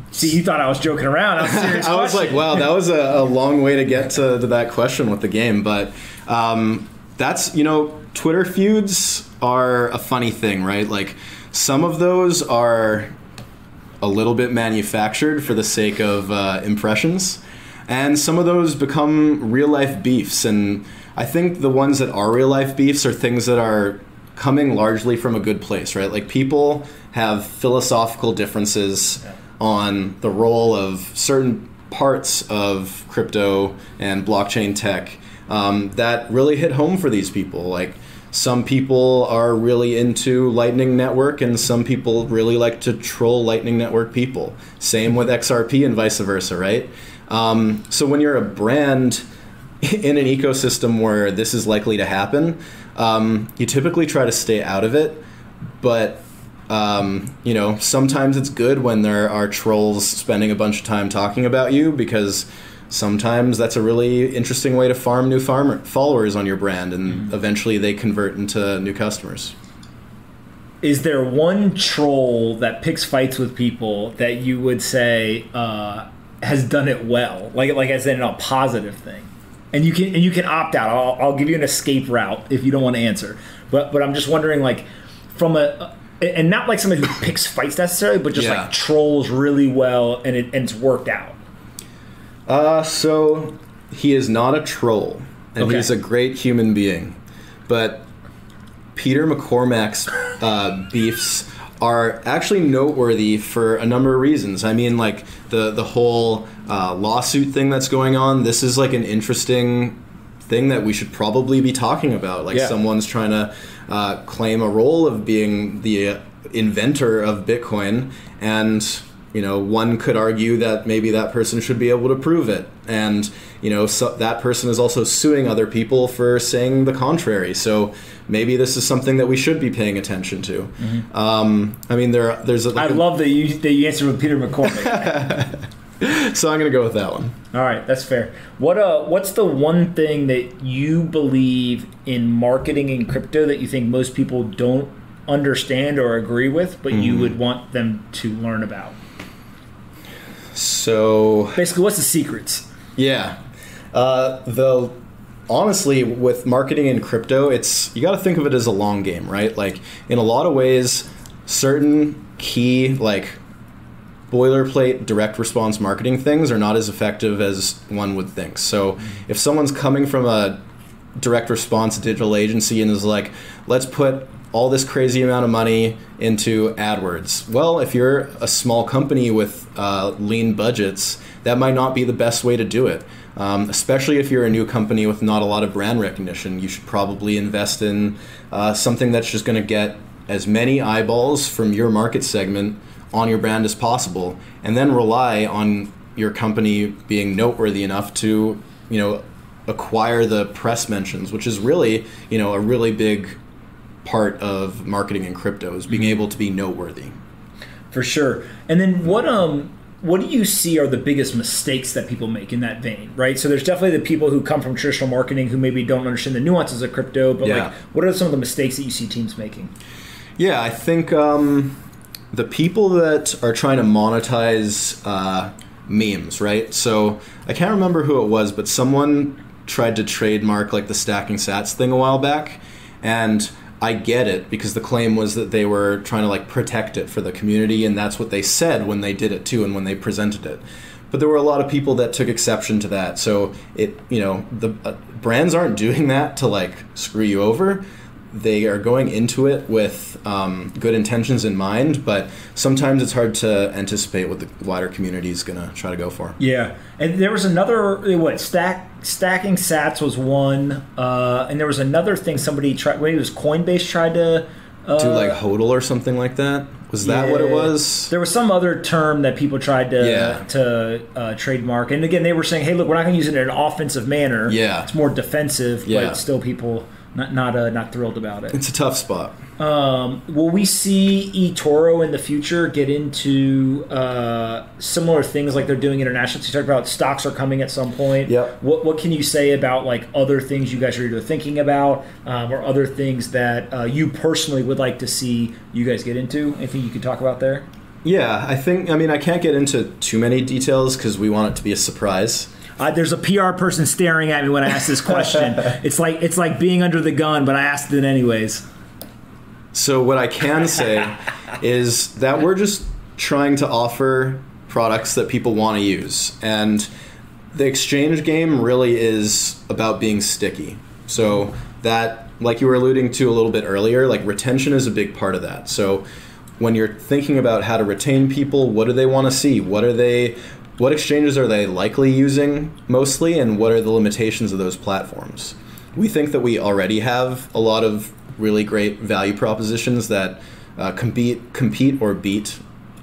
See, you thought I was joking around. That was a serious I was like, wow, that was a long way to get to that question with the game, but that's, Twitter feuds are a funny thing, right? Like some of those are a little bit manufactured for the sake of impressions, and some of those become real life beefs. And I think the ones that are real life beefs are things that are coming largely from a good place, right? Like people have philosophical differences on the role of certain parts of crypto and blockchain tech that really hit home for these people. Like some people are really into Lightning Network and some people really like to troll Lightning Network people. Same with XRP and vice versa, right? So when you're a brand in an ecosystem where this is likely to happen, you typically try to stay out of it. But sometimes it's good when there are trolls spending a bunch of time talking about you, because sometimes that's a really interesting way to farm new followers on your brand, and eventually they convert into new customers. Is there one troll that picks fights with people that you would say has done it well, like as in a positive thing? And you can opt out. I'll give you an escape route if you don't want to answer. But I'm just wondering, like, from and not like somebody who picks fights necessarily, but just like trolls really well and it's worked out. So he is not a troll, and he's a great human being, but Peter McCormack's beefs are actually noteworthy for a number of reasons. I mean, like the whole lawsuit thing that's going on. This is like an interesting thing that we should probably be talking about. Like someone's trying to claim a role of being the inventor of Bitcoin, and one could argue that maybe that person should be able to prove it. And, so that person is also suing other people for saying the contrary. So maybe this is something that we should be paying attention to. I mean, there's I love that you answered with Peter McCormack. So I'm going to go with that one. All right, that's fair. What's the one thing that you believe in marketing in crypto that you think most people don't understand or agree with, but you would want them to learn about? So basically, what's the secrets? Yeah. Honestly, with marketing in crypto, you got to think of it as a long game, right? Like, in a lot of ways, certain key, like, boilerplate direct response marketing things are not as effective as one would think. So if someone's coming from a direct response digital agency and is like, let's put all this crazy amount of money into AdWords. Well, if you're a small company with lean budgets, that might not be the best way to do it. Especially if you're a new company with not a lot of brand recognition. You should probably invest in something that's just going to get as many eyeballs from your market segment on your brand as possible, and then rely on your company being noteworthy enough to, acquire the press mentions, which is really, a really big part of marketing in crypto, is being able to be noteworthy. For sure. And then what do you see are the biggest mistakes that people make in that vein, right? So there's definitely the people who come from traditional marketing who maybe don't understand the nuances of crypto, but like, what are some of the mistakes that you see teams making? Yeah, I think the people that are trying to monetize memes, right? So I can't remember who it was, but someone tried to trademark like the stacking sats thing a while back, and I get it, because the claim was that they were trying to like protect it for the community, and that's what they said when they did it too, and when they presented it. But there were a lot of people that took exception to that. So the brands aren't doing that to like screw you over. They are going into it with good intentions in mind, but sometimes it's hard to anticipate what the wider community is going to try to go for. Yeah, and there was another, stacking sats was one, and there was another thing somebody tried, maybe it was Coinbase tried to... do like HODL or something like that? Was that what it was? There was some other term that people tried to trademark. And again, they were saying, hey, look, we're not going to use it in an offensive manner. Yeah. It's more defensive, but still people... Not thrilled about it. It's a tough spot. Will we see eToro in the future get into similar things like they're doing internationally? So you talked about stocks are coming at some point. Yep. What can you say about like other things you guys are either thinking about or other things that you personally would like to see you guys get into? Anything you could talk about there? Yeah, I can't get into too many details because we want it to be a surprise. There's a PR person staring at me when I ask this question. It's like being under the gun, but I asked it anyways. So what I can say is that we're just trying to offer products that people want to use. And the exchange game really is about being sticky. So that, like you were alluding to a little bit earlier, like retention is a big part of that. So when you're thinking about how to retain people, what do they want to see? What exchanges are they likely using mostly, and what are the limitations of those platforms? We think that we already have a lot of really great value propositions that compete or beat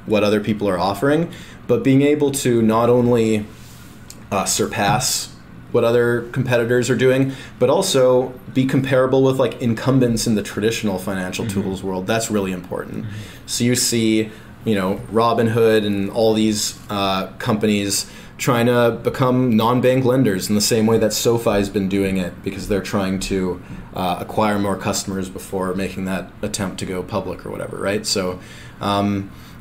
what other people are offering, but being able to not only surpass what other competitors are doing, but also be comparable with like incumbents in the traditional financial tools world. That's really important. So you see, Robinhood and all these companies trying to become non-bank lenders in the same way that SoFi's been doing it, because they're trying to acquire more customers before making that attempt to go public or whatever, right? So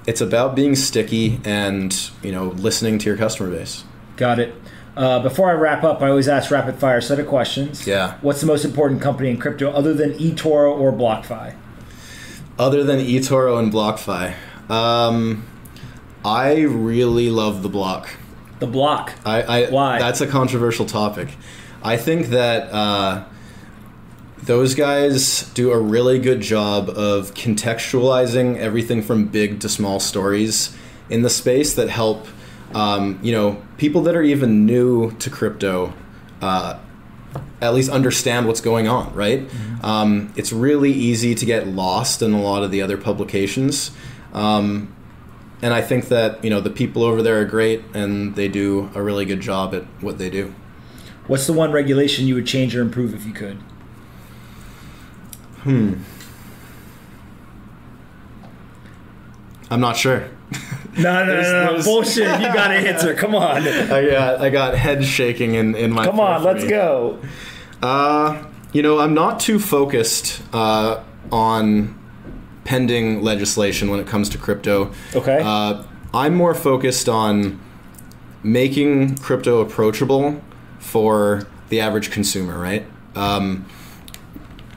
it's about being sticky and listening to your customer base. Got it. Before I wrap up, I always ask rapid fire set of questions. Yeah. What's the most important company in crypto other than eToro or BlockFi? Other than eToro and BlockFi, I really love the Block. The Block. Why? That's a controversial topic. I think that those guys do a really good job of contextualizing everything from big to small stories in the space that help people that are even new to crypto at least understand what's going on, right? It's really easy to get lost in a lot of the other publications. And I think that, the people over there are great and they do a really good job at what they do. What's the one regulation you would change or improve if you could? I'm not sure. No, bullshit. You got to answer. Come on. I got head shaking in my. Come on, let's go. I'm not too focused on pending legislation when it comes to crypto. Okay. I'm more focused on making crypto approachable for the average consumer, right?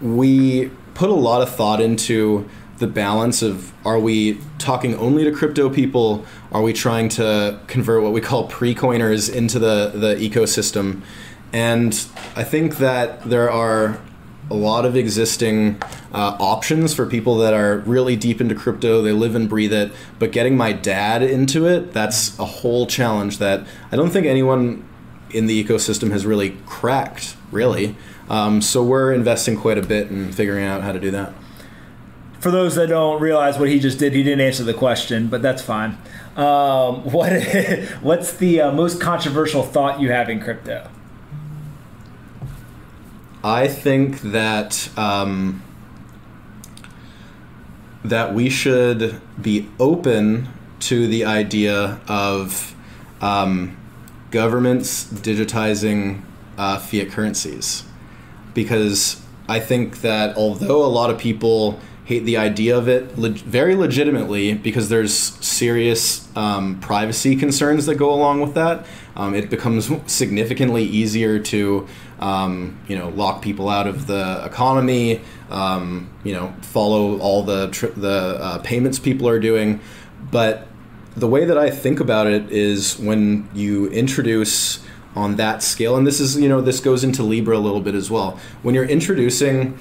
We put a lot of thought into the balance of, are we talking only to crypto people? Are we trying to convert what we call pre-coiners into the ecosystem? And I think that there are a lot of existing options for people that are really deep into crypto. They live and breathe it. But getting my dad into it, that's a whole challenge that I don't think anyone in the ecosystem has really cracked, really. So we're investing quite a bit in figuring out how to do that. For those that don't realize what he just did, he didn't answer the question, but that's fine. What's the most controversial thought you have in crypto? I think that that we should be open to the idea of governments digitizing fiat currencies, because I think that although a lot of people hate the idea of it very legitimately, because there's serious privacy concerns that go along with that, it becomes significantly easier to lock people out of the economy, follow all the payments people are doing. But the way that I think about it is when you introduce on that scale, and this is, this goes into Libra a little bit as well, when you're introducing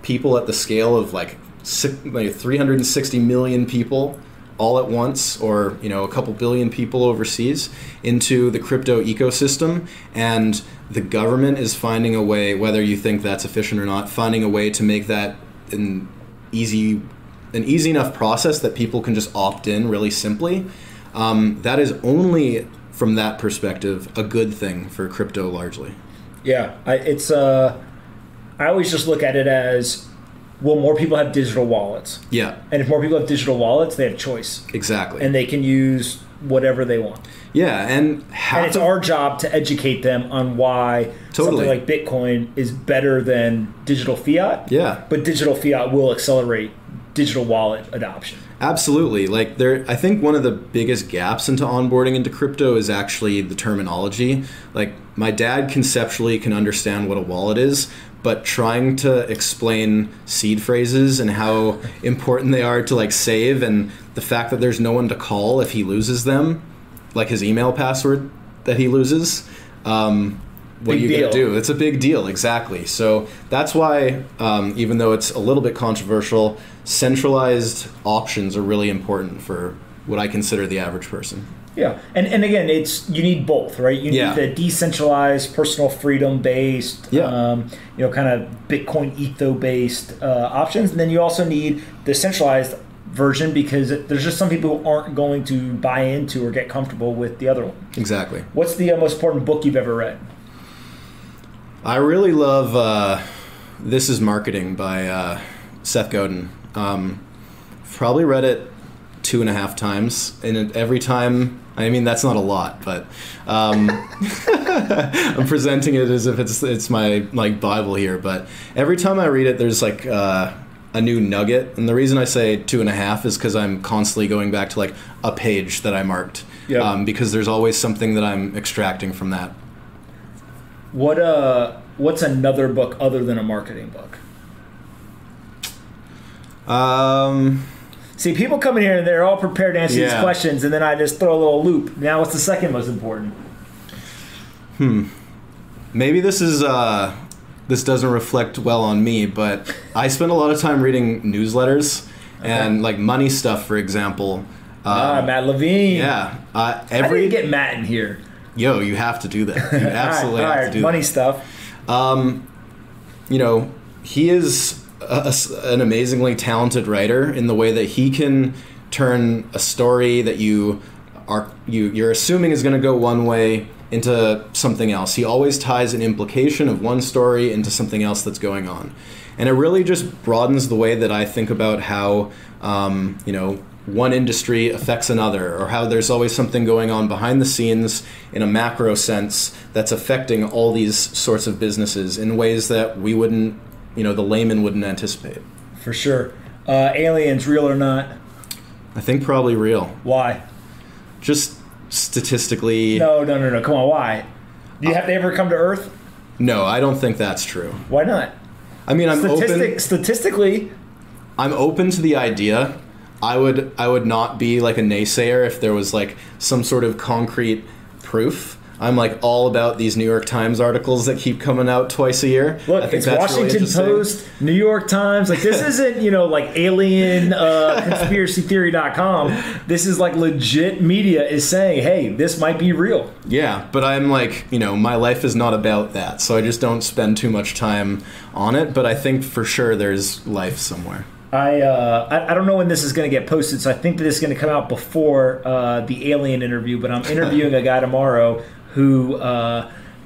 people at the scale of like 360 million people all at once, or a couple billion people overseas into the crypto ecosystem, and the government is finding a way, whether you think that's efficient or not, finding a way to make that an easy enough process that people can just opt in really simply. That is only, from that perspective, a good thing for crypto largely. Yeah, I always just look at it as, will more people have digital wallets? Yeah. And if more people have digital wallets, they have choice. Exactly. And they can use whatever they want. Yeah, and it's our job to educate them on why something like Bitcoin is better than digital fiat. Yeah. But digital fiat will accelerate digital wallet adoption. Absolutely. I think one of the biggest gaps into onboarding into crypto is actually the terminology. Like, my dad conceptually can understand what a wallet is, but trying to explain seed phrases and how important they are to save, and the fact that there's no one to call if he loses them, like his email password that he loses, what are you going to do? It's a big deal, exactly. So that's why, even though it's a little bit controversial, centralized options are really important for what I consider the average person. Yeah, and again, you need both, right? You need the decentralized, personal freedom based, kind of Bitcoin etho-based options, and then you also need the centralized version, because there's just some people who aren't going to buy into or get comfortable with the other one. Exactly. What's the most important book you've ever read? I really love This Is Marketing by Seth Godin. Probably read it 2.5 times, and every time, I mean, that's not a lot, but I'm presenting it as if it's my like Bible here. But every time I read it, there's like a new nugget, and the reason I say 2.5 is because I'm constantly going back to like a page that I marked, because there's always something that I'm extracting from that. What's another book other than a marketing book? See, people come in here and they're all prepared to answer these questions, and then I just throw a little loop. Now, what's the second most important? Maybe this doesn't reflect well on me, but I spend a lot of time reading newsletters and like money stuff, for example. Matt Levine. Yeah. I didn't get Matt in here. Yo, you have to do that. You absolutely have to do money that. Stuff. He is an amazingly talented writer in the way that he can turn a story that you're assuming is going to go one way into something else. He always ties an implication of one story into something else that's going on. And it really just broadens the way that I think about how, one industry affects another, or how there's always something going on behind the scenes in a macro sense that's affecting all these sorts of businesses in ways that we wouldn't, the layman wouldn't anticipate. For sure. Aliens, real or not? I think probably real. Why? Just statistically. No. Come on, why? Do you have to ever come to Earth? No, I don't think that's true. Why not? I mean, Statistically, I'm open to the idea. I would not be like a naysayer if there was like some sort of concrete proof. I'm like all about these New York Times articles that keep coming out twice a year. Look, it's Washington Post, New York Times. Like this isn't, like alien conspiracytheory.com. This is like legit media is saying, hey, this might be real. Yeah, but I'm like, my life is not about that. So I just don't spend too much time on it. But I think for sure there's life somewhere. I don't know when this is going to get posted, so I think that it's going to come out before the alien interview, but I'm interviewing a guy tomorrow who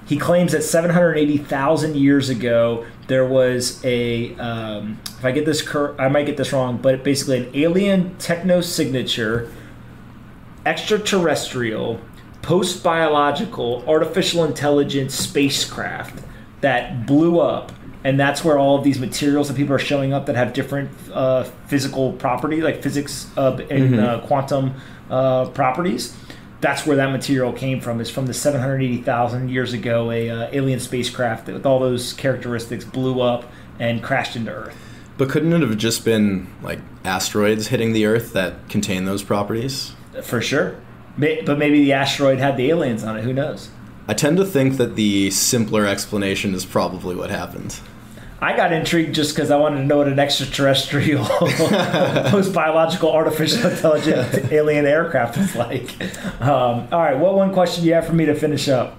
he claims that 780,000 years ago there was a, if I get this I might get this wrong, but basically an alien techno-signature, extraterrestrial, post-biological, artificial intelligence spacecraft that blew up. And that's where all of these materials that people are showing up that have different physical property, like physics and quantum properties. That's where that material came from. Is from the 780,000 years ago, a alien spacecraft that with all those characteristics blew up and crashed into Earth. But couldn't it have just been like asteroids hitting the Earth that contain those properties? For sure. But maybe the asteroid had the aliens on it. Who knows? I tend to think that the simpler explanation is probably what happened. I got intrigued just because I wanted to know what an extraterrestrial, post-biological, artificial intelligent alien aircraft is like. All right, what one question do you have for me to finish up?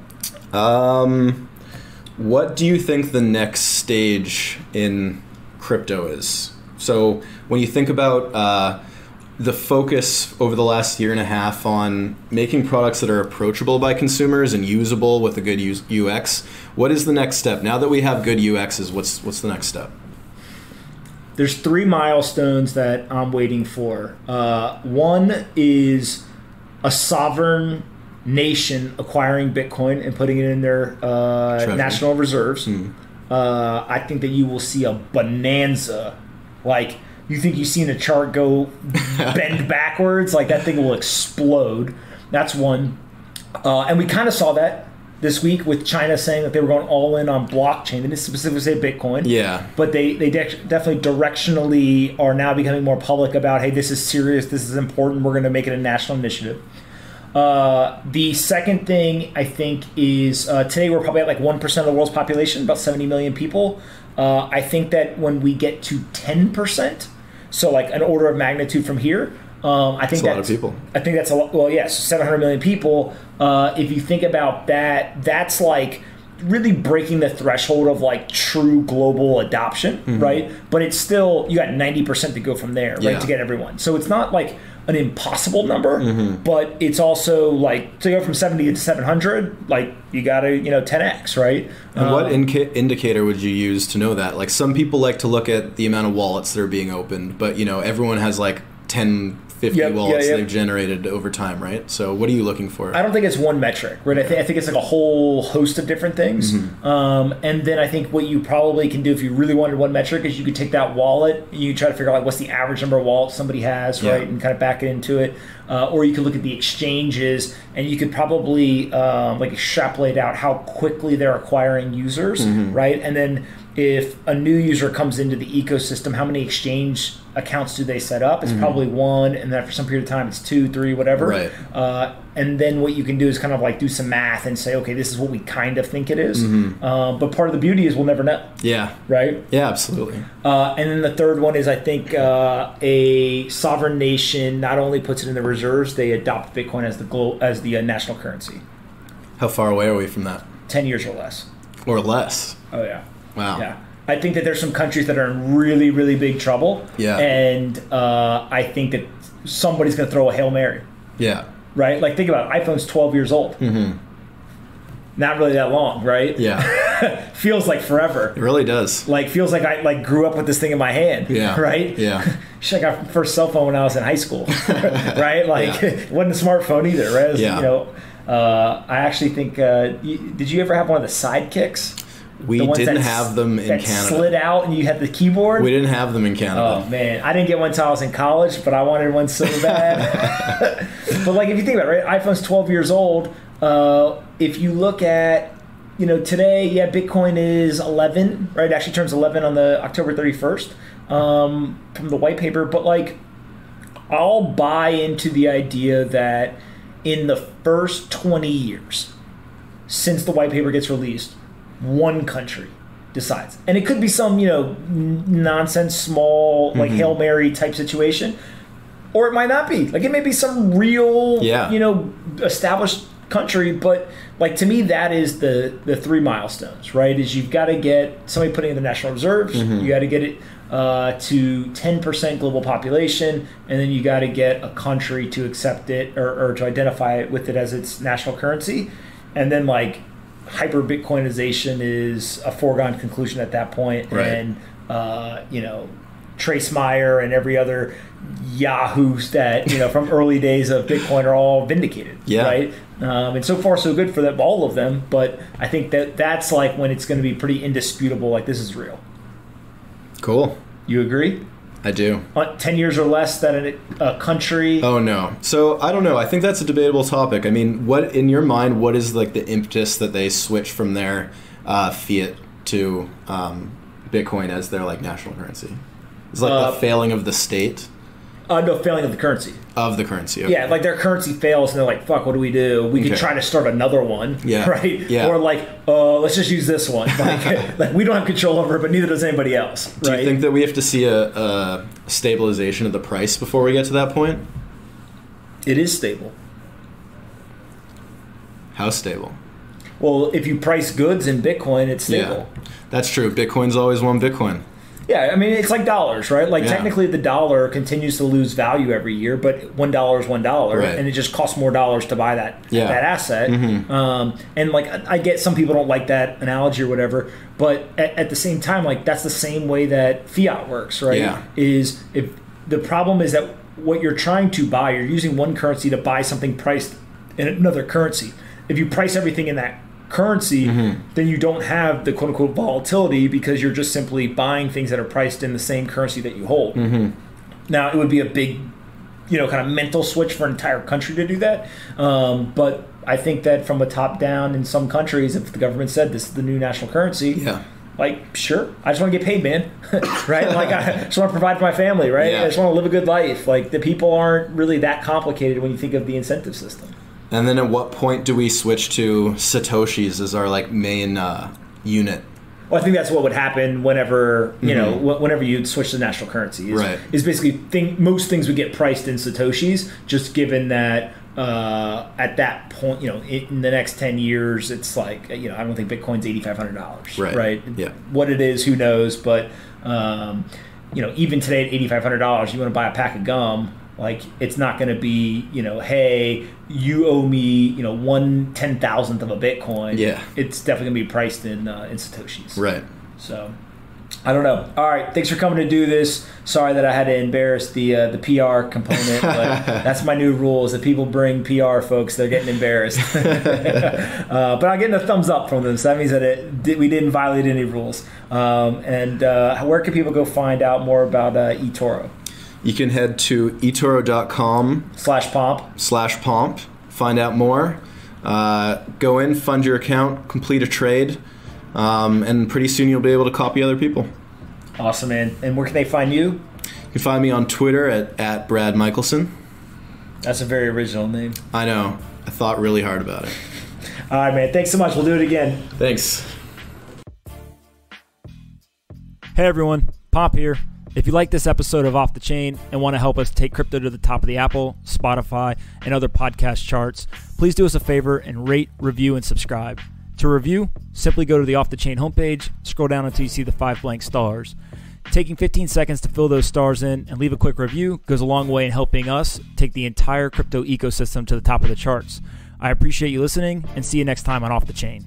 What do you think the next stage in crypto is? So when you think about the focus over the last year and a half on making products that are approachable by consumers and usable with a good UX, what is the next step? Now that we have good UXs, what's the next step? There's 3 milestones that I'm waiting for. One is a sovereign nation acquiring Bitcoin and putting it in their national reserves. I think that you will see a bonanza. Like, you think you've seen a chart go bend backwards, like that thing will explode. That's one. And we kind of saw that this week with China saying that they were going all in on blockchain. They didn't specifically say Bitcoin. Yeah. But they definitely directionally are now becoming more public about, hey, this is serious, this is important, we're going to make it a national initiative. The second thing I think is today we're probably at like 1% of the world's population, about 70 million people. I think that when we get to 10%, so like an order of magnitude from here, I think that's a lot of people. I think that's a lot. Well, yes, 700 million people. If you think about that, that's like really breaking the threshold of like true global adoption, right? But it's still, you got 90% to go from there, right, to get everyone. So it's not like an impossible number, but it's also like to go from 70 to 700, like you got to 10x, right? And what indicator would you use to know that? Like some people like to look at the amount of wallets that are being opened, but everyone has like 10, 50 wallets they've generated over time, right? So what are you looking for? I don't think it's one metric, right? I think it's like a whole host of different things. And then I think what you probably can do if you really wanted one metric is you could take that wallet, you try to figure out like what's the average number of wallets somebody has, right? And kind of back it into it. Or you could look at the exchanges and you could probably like extrapolate out how quickly they're acquiring users, right? And then if a new user comes into the ecosystem, how many exchange accounts do they set up? It's probably one, and then after some period of time, it's 2, 3, whatever. Right. And then what you can do is kind of like do some math and say, okay, this is what we kind of think it is. But part of the beauty is we'll never know. Yeah. Right? Yeah, absolutely. And then the third one is I think a sovereign nation not only puts it in the reserves, they adopt Bitcoin as the national currency. How far away are we from that? 10 years or less. Or less? Oh, yeah. Wow. Yeah. I think that there's some countries that are in really, really big trouble. Yeah. And I think that somebody's going to throw a Hail Mary. Yeah. Right? Like, think about it. iPhone's 12 years old. Not really that long, right? Yeah. Feels like forever. It really does. Like, feels like I grew up with this thing in my hand. Yeah. Right? Yeah. I got my first cell phone when I was in high school. Right? Like, it wasn't a smartphone either, right? It was, I actually think, did you ever have one of the sidekicks? We didn't have them in Canada. Slid out and you had the keyboard? We didn't have them in Canada. Oh, man. I didn't get one until I was in college, but I wanted one so bad. But, like, if you think about it, right? iPhone's 12 years old. If you look at, today, Bitcoin is 11, right? It actually turns 11 on the October 31st from the white paper. But, like, I'll buy into the idea that in the first 20 years since the white paper gets released, one country decides. And it could be some, nonsense, small, like Hail Mary type situation. Or it might not be. Like, it may be some real, established country. But, like, to me, that is the three milestones, right? Is you've got to get somebody putting in the national reserves. You got to get it to 10% global population. And then you got to get a country to accept it or to identify it with it as its national currency. And then, like, hyper Bitcoinization is a foregone conclusion at that point. Right. And Trace Meyer and every other yahoos that from early days of Bitcoin are all vindicated. Right. And so far so good for them, all of them. But I think that's like when it's going to be pretty indisputable. Like, this is real. Cool. You agree? I do. 10 years or less that a country... Oh, no. So, I don't know. I think that's a debatable topic. I mean, what in your mind, what is like the impetus that they switch from their fiat to Bitcoin as their like national currency? It's like the failing of the state? No, failing of the currency. Of the currency, okay. Yeah, like their currency fails and they're like, fuck, what do? We could try to start another one, right? Yeah. Or like, let's just use this one. Like we don't have control over it, but neither does anybody else, right? Do you think that we have to see a stabilization of the price before we get to that point? It is stable. How stable? Well, if you price goods in Bitcoin, it's stable. Yeah, that's true. Bitcoin's always one Bitcoin. Yeah, I mean, it's like dollars, right? Like, technically the dollar continues to lose value every year, but $1 is $1, right. And it just costs more dollars to buy that asset. And, like, I get some people don't like that analogy or whatever, but at the same time, like, that's the same way that fiat works, right? Yeah. Is if the problem is that what you're trying to buy, you're using one currency to buy something priced in another currency. If you price everything in that currency, then you don't have the quote-unquote volatility because you're just simply buying things that are priced in the same currency that you hold. Now, it would be a big, kind of mental switch for an entire country to do that. But I think that from a top down in some countries, if the government said this is the new national currency, like, sure, I just want to get paid, man. Right? Like, I just want to provide for my family, right? I just want to live a good life. Like, the people aren't really that complicated when you think of the incentive system. And then at what point do we switch to Satoshis as our like main unit? Well, I think that's what would happen whenever whenever you switch to national currency. Is basically most things would get priced in Satoshis, just given that at that point, in the next 10 years, it's like I don't think Bitcoin's $8,500. Right? Yeah. What it is, who knows? But even today at $8,500, you want to buy a pack of gum. Like, it's not going to be, hey, you owe me, 1/10,000th of a Bitcoin. Yeah. It's definitely going to be priced in Satoshis. Right. So, I don't know. All right. Thanks for coming to do this. Sorry that I had to embarrass the PR component, but that's my new rule is that people bring PR folks, they're getting embarrassed. But I'm getting a thumbs up from them. So that means that we didn't violate any rules. And where can people go find out more about eToro? You can head to etoro.com/pomp, find out more. Go in, fund your account, complete a trade, and pretty soon you'll be able to copy other people. Awesome, man. And where can they find you? You can find me on Twitter at Brad Michelson. That's a very original name. I know. I thought really hard about it. All right, man. Thanks so much. We'll do it again. Thanks. Hey everyone, Pomp here. If you like this episode of Off the Chain and want to help us take crypto to the top of the Apple, Spotify, and other podcast charts, please do us a favor and rate, review, and subscribe. To review, simply go to the Off the Chain homepage, scroll down until you see the 5 blank stars. Taking 15 seconds to fill those stars in and leave a quick review goes a long way in helping us take the entire crypto ecosystem to the top of the charts. I appreciate you listening and see you next time on Off the Chain.